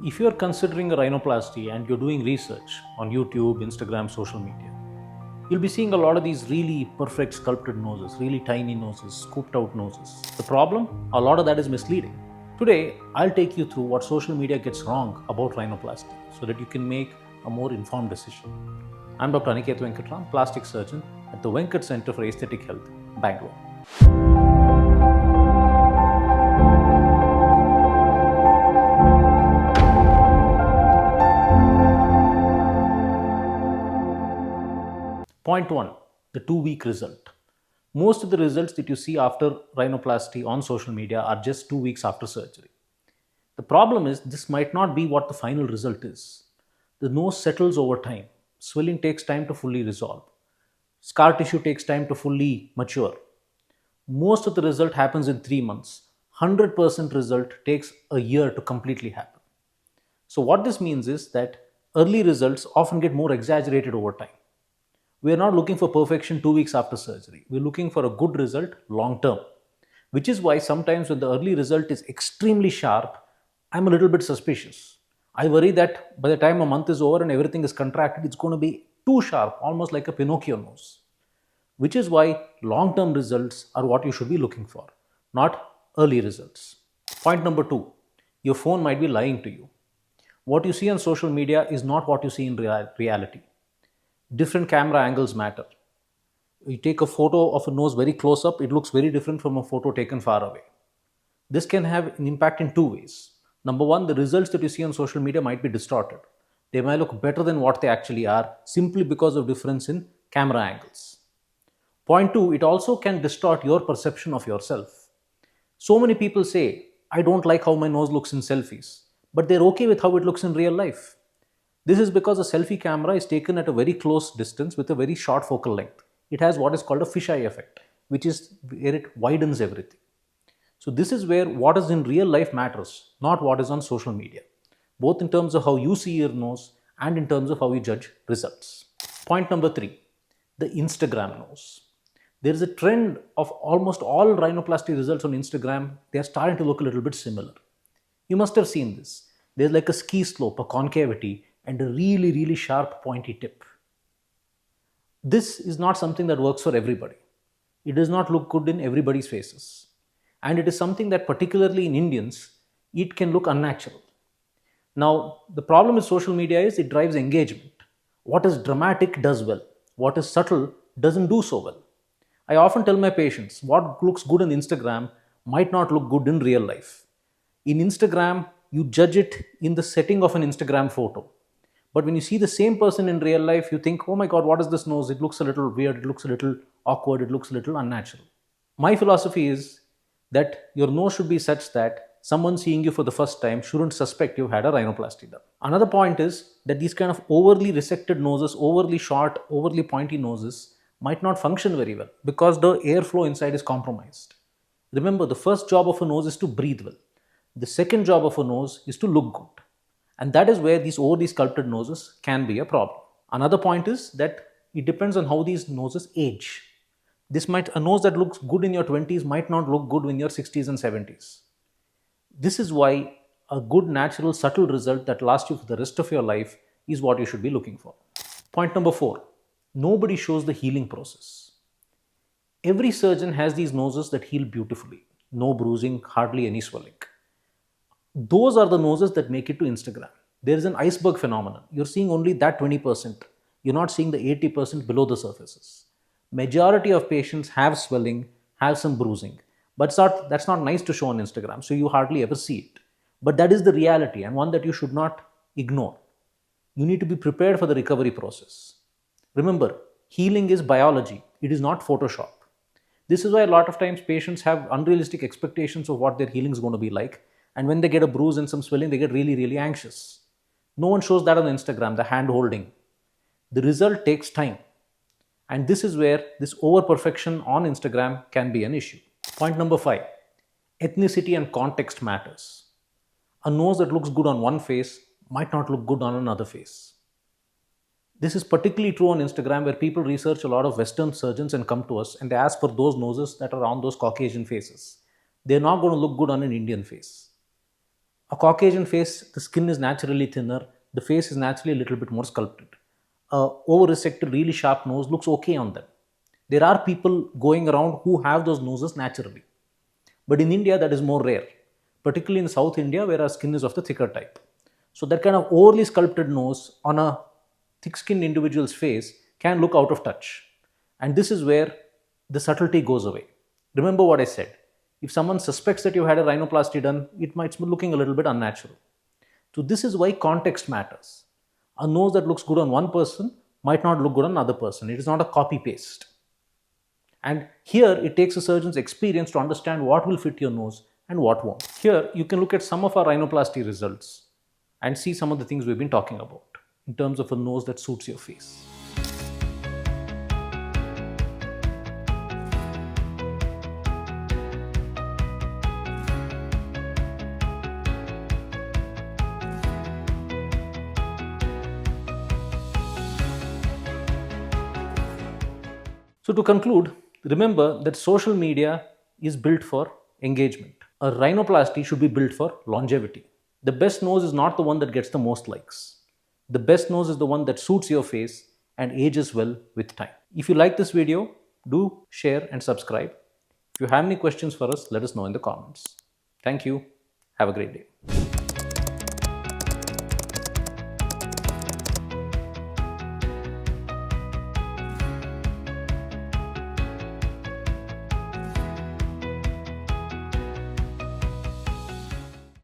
If you're considering a rhinoplasty and you're doing research on YouTube, Instagram, social media, you'll be seeing a lot of these really perfect sculpted noses, really tiny noses, scooped out noses. The problem? A lot of that is misleading. Today, I'll take you through what social media gets wrong about rhinoplasty so that you can make a more informed decision. I'm Dr. ANIKETH VENKATARAM, plastic surgeon at the Venkat Center for Aesthetic Health, Bangalore. Point 1. The 2-week result. Most of the results that you see after rhinoplasty on social media are just 2 weeks after surgery. The problem is this might not be what the final result is. The nose settles over time. Swelling takes time to fully resolve. Scar tissue takes time to fully mature. Most of the result happens in 3 months. 100% result takes a year to completely happen. So what this means is that early results often get more exaggerated over time. We are not looking for perfection 2 weeks after surgery. We're looking for a good result long term, which is why sometimes when the early result is extremely sharp, I'm a little bit suspicious. I worry that by the time a month is over and everything is contracted, it's going to be too sharp, almost like a Pinocchio nose, which is why long term results are what you should be looking for, not early results. Point number 2, your phone might be lying to you. What you see on social media is not what you see in reality. Different camera angles matter. You take a photo of a nose very close up, it looks very different from a photo taken far away. This can have an impact in 2 ways. Number 1, the results that you see on social media might be distorted. They might look better than what they actually are simply because of difference in camera angles. Point 2, it also can distort your perception of yourself. So many people say, I don't like how my nose looks in selfies, but they're okay with how it looks in real life. This is because a selfie camera is taken at a very close distance with a very short focal length. It has what is called a fisheye effect, which is where it widens everything. So this is where what is in real life matters, not what is on social media, both in terms of how you see your nose and in terms of how you judge results. Point number 3, the Instagram nose. There is a trend of almost all rhinoplasty results on Instagram. They are starting to look a little bit similar. You must have seen this. There's like a ski slope, a concavity, and a really sharp pointy tip. This is not something that works for everybody. It does not look good in everybody's faces. And it is something that particularly in Indians, it can look unnatural. Now, the problem with social media is it drives engagement. What is dramatic does well. What is subtle doesn't do so well. I often tell my patients, what looks good on Instagram might not look good in real life. In Instagram, you judge it in the setting of an Instagram photo. But when you see the same person in real life, you think, oh my God, what is this nose? It looks a little weird, it looks a little awkward, it looks a little unnatural. My philosophy is that your nose should be such that someone seeing you for the first time shouldn't suspect you've had a rhinoplasty done. Another point is that these kind of overly resected noses, overly short, overly pointy noses might not function very well because the airflow inside is compromised. Remember, the first job of a nose is to breathe well. The second job of a nose is to look good. And that is where these overly sculpted noses can be a problem. Another point is that it depends on how these noses age. A nose that looks good in your 20s might not look good in your 60s and 70s. This is why a good, natural, subtle result that lasts you for the rest of your life is what you should be looking for. Point number 4, nobody shows the healing process. Every surgeon has these noses that heal beautifully. No bruising, hardly any swelling. Those are the noses that make it to Instagram. There is an iceberg phenomenon. You're seeing only that 20%. You're not seeing the 80% below the surfaces. Majority of patients have swelling, have some bruising. But that's not nice to show on Instagram, so you hardly ever see it. But that is the reality and one that you should not ignore. You need to be prepared for the recovery process. Remember, healing is biology. It is not Photoshop. This is why a lot of times patients have unrealistic expectations of what their healing is going to be like. And when they get a bruise and some swelling, they get really anxious. No one shows that on Instagram, the hand holding. The result takes time. And this is where this over-perfection on Instagram can be an issue. Point number 5, ethnicity and context matters. A nose that looks good on one face might not look good on another face. This is particularly true on Instagram, where people research a lot of Western surgeons and come to us and they ask for those noses that are on those Caucasian faces. They're not going to look good on an Indian face. A Caucasian face, the skin is naturally thinner, the face is naturally a little bit more sculpted. A over-resected, really sharp nose looks okay on them. There are people going around who have those noses naturally. But in India, that is more rare, particularly in South India, where our skin is of the thicker type. So that kind of overly sculpted nose on a thick-skinned individual's face can look out of touch. And this is where the subtlety goes away. Remember what I said. If someone suspects that you had a rhinoplasty done, it might be looking a little bit unnatural. So this is why context matters. A nose that looks good on one person might not look good on another person. It is not a copy-paste. And here it takes a surgeon's experience to understand what will fit your nose and what won't. Here you can look at some of our rhinoplasty results and see some of the things we've been talking about in terms of a nose that suits your face. So to conclude, remember that social media is built for engagement. A rhinoplasty should be built for longevity. The best nose is not the one that gets the most likes. The best nose is the one that suits your face and ages well with time. If you like this video, do share and subscribe. If you have any questions for us, let us know in the comments. Thank you. Have a great day.